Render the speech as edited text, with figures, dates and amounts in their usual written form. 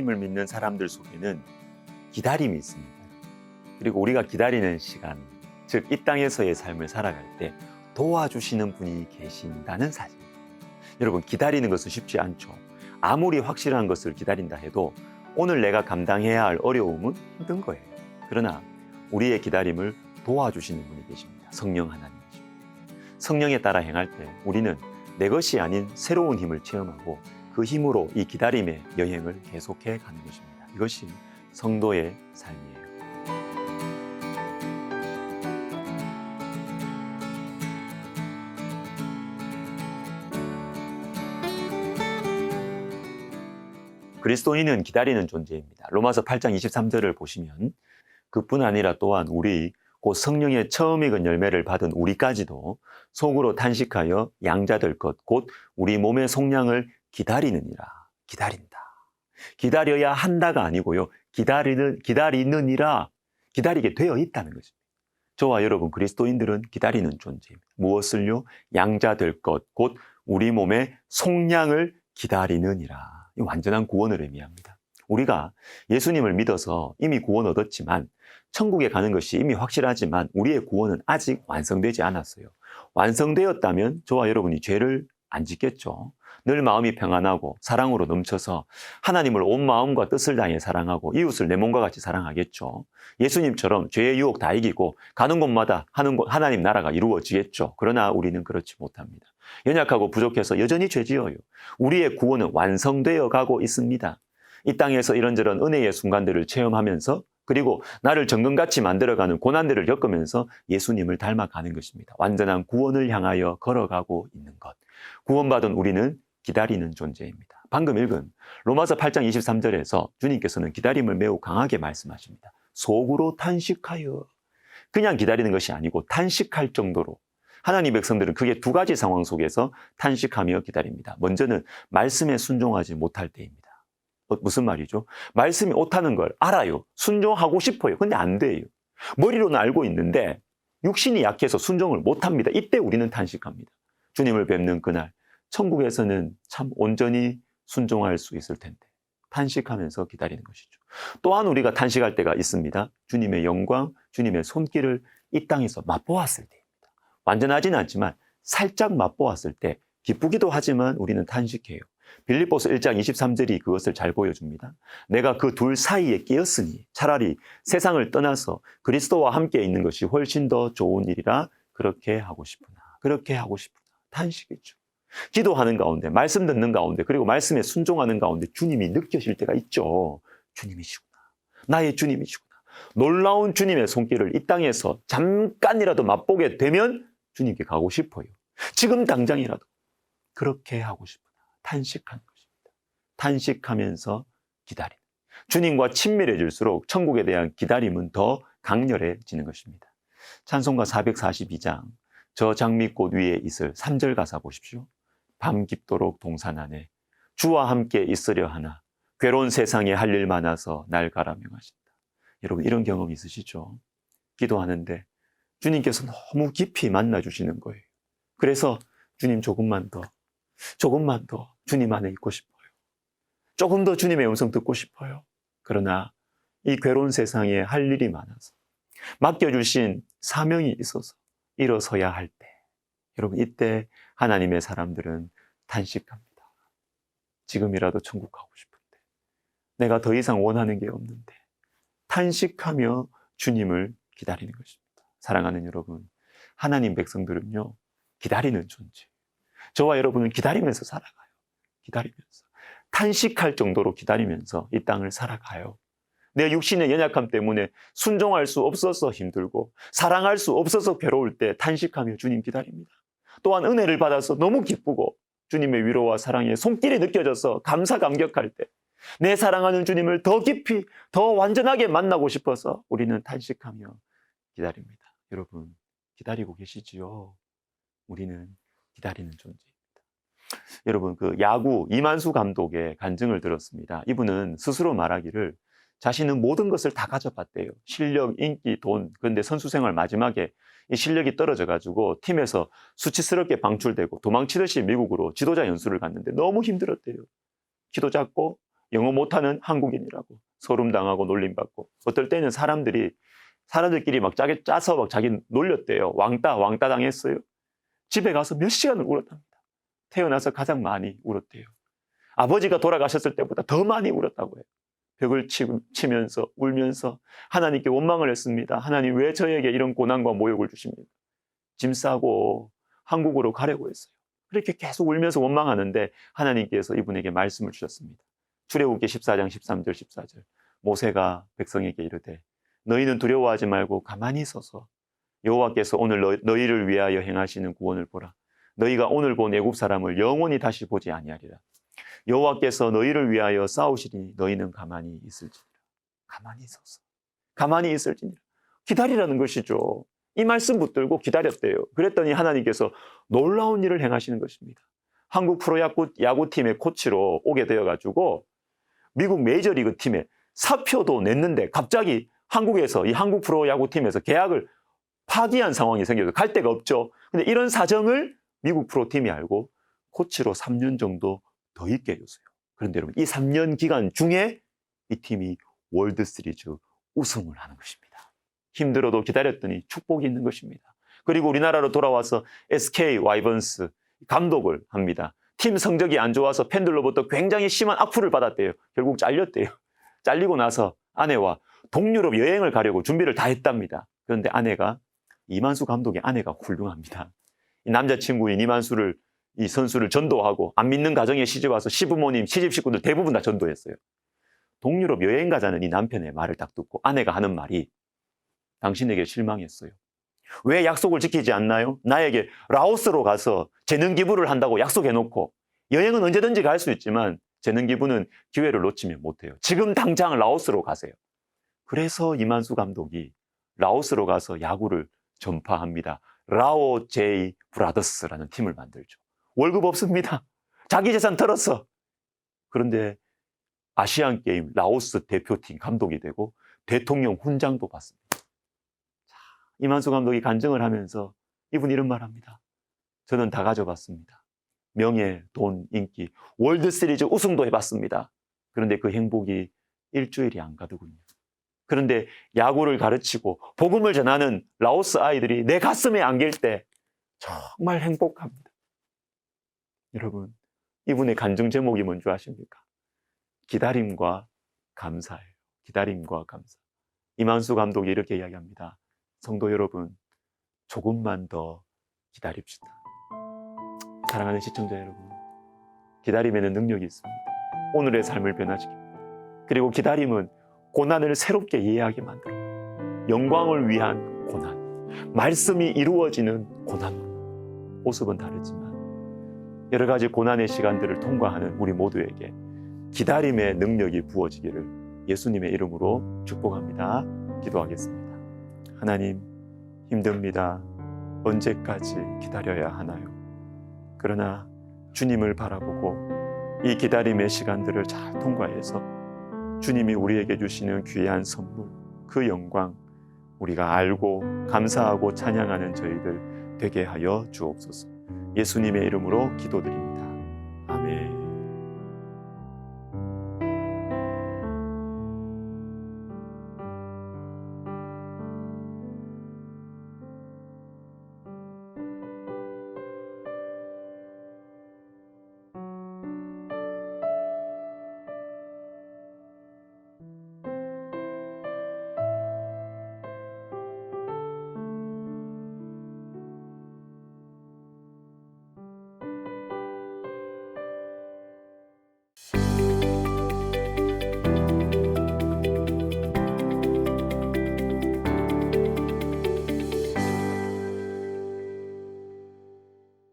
하나님을 믿는 사람들 속에는 기다림이 있습니다. 그리고 우리가 기다리는 시간, 즉 이 땅에서의 삶을 살아갈 때 도와주시는 분이 계신다는 사실. 여러분, 기다리는 것은 쉽지 않죠. 아무리 확실한 것을 기다린다 해도 오늘 내가 감당해야 할 어려움은 힘든 거예요. 그러나 우리의 기다림을 도와주시는 분이 계십니다. 성령 하나님이십니다. 성령에 따라 행할 때 우리는 내 것이 아닌 새로운 힘을 체험하고 그 힘으로 이 기다림의 여행을 계속해 가는 것입니다. 이것이 성도의 삶이에요. 그리스도인은 기다리는 존재입니다. 로마서 8장 23절을 보시면 그뿐 아니라 또한 우리 곧 성령의 처음 익은 열매를 받은 우리까지도 속으로 탄식하여 양자될 것 곧 우리 몸의 속량을 기다리느니라. 기다린다. 기다려야 한다가 아니고요. 기다리느니라. 기다리게 되어 있다는 것입니다. 저와 여러분 그리스도인들은 기다리는 존재입니다. 무엇을요? 양자될 것 곧 우리 몸의 속량을 기다리느니라. 이 완전한 구원을 의미합니다. 우리가 예수님을 믿어서 이미 구원 얻었지만 천국에 가는 것이 이미 확실하지만 우리의 구원은 아직 완성되지 않았어요. 완성되었다면 저와 여러분이 죄를 안 짓겠죠. 늘 마음이 평안하고 사랑으로 넘쳐서 하나님을 온 마음과 뜻을 다해 사랑하고 이웃을 내 몸과 같이 사랑하겠죠. 예수님처럼 죄의 유혹 다 이기고 가는 곳마다 하나님 나라가 이루어지겠죠. 그러나 우리는 그렇지 못합니다. 연약하고 부족해서 여전히 죄지어요. 우리의 구원은 완성되어 가고 있습니다. 이 땅에서 이런저런 은혜의 순간들을 체험하면서 그리고 나를 정금같이 만들어가는 고난들을 겪으면서 예수님을 닮아가는 것입니다. 완전한 구원을 향하여 걸어가고 있는 것. 구원받은 우리는 기다리는 존재입니다. 방금 읽은 로마서 8장 23절에서 주님께서는 기다림을 매우 강하게 말씀하십니다. 속으로 탄식하여. 그냥 기다리는 것이 아니고 탄식할 정도로. 하나님 백성들은 크게 두 가지 상황 속에서 탄식하며 기다립니다. 먼저는 말씀에 순종하지 못할 때입니다. 무슨 말이죠? 말씀이 옳다는 걸 알아요. 순종하고 싶어요. 근데 안 돼요. 머리로는 알고 있는데 육신이 약해서 순종을 못합니다. 이때 우리는 탄식합니다. 주님을 뵙는 그날 천국에서는 참 온전히 순종할 수 있을 텐데 탄식하면서 기다리는 것이죠. 또한 우리가 탄식할 때가 있습니다. 주님의 영광, 주님의 손길을 이 땅에서 맛보았을 때입니다. 완전하지는 않지만 살짝 맛보았을 때 기쁘기도 하지만 우리는 탄식해요. 빌립보서 1장 23절이 그것을 잘 보여줍니다. 내가 그 둘 사이에 끼었으니 차라리 세상을 떠나서 그리스도와 함께 있는 것이 훨씬 더 좋은 일이라 그렇게 하고 싶으나 탄식이죠. 기도하는 가운데 말씀 듣는 가운데 그리고 말씀에 순종하는 가운데 주님이 느껴질 때가 있죠. 주님이시구나. 나의 주님이시구나. 놀라운 주님의 손길을 이 땅에서 잠깐이라도 맛보게 되면 주님께 가고 싶어요. 지금 당장이라도 그렇게 하고 싶구나. 탄식하는 것입니다. 탄식하면서 기다리는. 주님과 친밀해질수록 천국에 대한 기다림은 더 강렬해지는 것입니다. 찬송가 442장 저 장미꽃 위에 있을 3절 가사 보십시오. 밤 깊도록 동산 안에 주와 함께 있으려 하나 괴로운 세상에 할 일 많아서 날 가라명하신다. 여러분 이런 경험 있으시죠? 기도하는데 주님께서 너무 깊이 만나주시는 거예요. 그래서 주님 조금만 더 주님 안에 있고 싶어요. 조금 더 주님의 음성 듣고 싶어요. 그러나 이 괴로운 세상에 할 일이 많아서 맡겨주신 사명이 있어서 일어서야 할 때 여러분 이때 하나님의 사람들은 탄식합니다. 지금이라도 천국 가고 싶은데 내가 더 이상 원하는 게 없는데 탄식하며 주님을 기다리는 것입니다. 사랑하는 여러분, 하나님 백성들은요 기다리는 존재. 저와 여러분은 기다리면서 살아가요. 기다리면서 탄식할 정도로 기다리면서 이 땅을 살아가요. 내 육신의 연약함 때문에 순종할 수 없어서 힘들고 사랑할 수 없어서 괴로울 때 탄식하며 주님 기다립니다. 또한 은혜를 받아서 너무 기쁘고 주님의 위로와 사랑의 손길이 느껴져서 감사감격할 때 내 사랑하는 주님을 더 깊이 더 완전하게 만나고 싶어서 우리는 탄식하며 기다립니다. 여러분 기다리고 계시지요? 우리는 기다리는 존재입니다. 여러분 그 야구 이만수 감독의 간증을 들었습니다. 이분은 스스로 말하기를 자신은 모든 것을 다 가져봤대요. 실력, 인기, 돈. 그런데 선수 생활 마지막에 이 실력이 떨어져가지고 팀에서 수치스럽게 방출되고 도망치듯이 미국으로 지도자 연수를 갔는데 너무 힘들었대요. 키도 작고 영어 못하는 한국인이라고 소름당하고 놀림받고, 어떨 때는 사람들끼리 막 짜서 막 자기 놀렸대요. 왕따 당했어요. 집에 가서 몇 시간을 울었답니다. 태어나서 가장 많이 울었대요. 아버지가 돌아가셨을 때보다 더 많이 울었다고 해요. 벽을 치면서 울면서 하나님께 원망을 했습니다. 하나님, 왜 저에게 이런 고난과 모욕을 주십니까? 짐 싸고 한국으로 가려고 했어요. 그렇게 계속 울면서 원망하는데 하나님께서 이분에게 말씀을 주셨습니다. 출애굽기 14장 13절 14절. 모세가 백성에게 이르되 너희는 두려워하지 말고 가만히 서서 여호와께서 오늘 너희를 위하여 행하시는 구원을 보라. 너희가 오늘 본 애굽 사람을 영원히 다시 보지 아니하리라. 여호와께서 너희를 위하여 싸우시니 너희는 가만히 있을지니라. 가만히 서서 가만히 있을지니라. 기다리라는 것이죠. 이 말씀 붙들고 기다렸대요. 그랬더니 하나님께서 놀라운 일을 행하시는 것입니다. 한국 프로야구팀의 코치로 오게 되어가지고 미국 메이저리그 팀에 사표도 냈는데 갑자기 한국에서 이 한국 프로야구팀에서 계약을 파기한 상황이 생겨서 갈 데가 없죠. 근데 이런 사정을 미국 프로팀이 알고 코치로 3년 정도 더 있게 해줬어요. 그런데 여러분, 이 3년 기간 중에 이 팀이 월드시리즈 우승을 하는 것입니다. 힘들어도 기다렸더니 축복이 있는 것입니다. 그리고 우리나라로 돌아와서 SK 와이번스 감독을 합니다. 팀 성적이 안 좋아서 팬들로부터 굉장히 심한 악플을 받았대요. 결국 잘렸대요. 잘리고 나서 아내와 동유럽 여행을 가려고 준비를 다 했답니다. 그런데 이만수 감독의 아내가 훌륭합니다. 이 남자친구인 이 선수를 전도하고 안 믿는 가정에 시집 와서 시부모님, 시집 식구들 대부분 다 전도했어요. 동유럽 여행 가자는 이 남편의 말을 딱 듣고 아내가 하는 말이, 당신에게 실망했어요. 왜 약속을 지키지 않나요? 나에게 라오스로 가서 재능 기부를 한다고 약속해놓고, 여행은 언제든지 갈 수 있지만 재능 기부는 기회를 놓치면 못해요. 지금 당장 라오스로 가세요. 그래서 이만수 감독이 라오스로 가서 야구를 전파합니다. 라오 제이 브라더스라는 팀을 만들죠. 월급 없습니다. 자기 재산 털었어. 그런데 아시안 게임 라오스 대표팀 감독이 되고 대통령 훈장도 받습니다. 이만수 감독이 간증을 하면서 이분이 이런 말 합니다. 저는 다 가져봤습니다. 명예, 돈, 인기, 월드시리즈 우승도 해봤습니다. 그런데 그 행복이 일주일이 안 가더군요. 그런데 야구를 가르치고 복음을 전하는 라오스 아이들이 내 가슴에 안길 때 정말 행복합니다. 여러분, 이분의 간증 제목이 뭔지 아십니까? 기다림과 감사예요. 기다림과 감사. 이만수 감독이 이렇게 이야기합니다. 성도 여러분, 조금만 더 기다립시다. 사랑하는 시청자 여러분, 기다림에는 능력이 있습니다. 오늘의 삶을 변화시킵니다. 그리고 기다림은 고난을 새롭게 이해하게 만들어요. 영광을 위한 고난, 말씀이 이루어지는 고난. 모습은 다르지만 여러 가지 고난의 시간들을 통과하는 우리 모두에게 기다림의 능력이 부어지기를 예수님의 이름으로 축복합니다. 기도하겠습니다. 하나님, 힘듭니다. 언제까지 기다려야 하나요? 그러나 주님을 바라보고 이 기다림의 시간들을 잘 통과해서 주님이 우리에게 주시는 귀한 선물, 그 영광 우리가 알고 감사하고 찬양하는 저희들 되게 하여 주옵소서. 예수님의 이름으로 기도드립니다.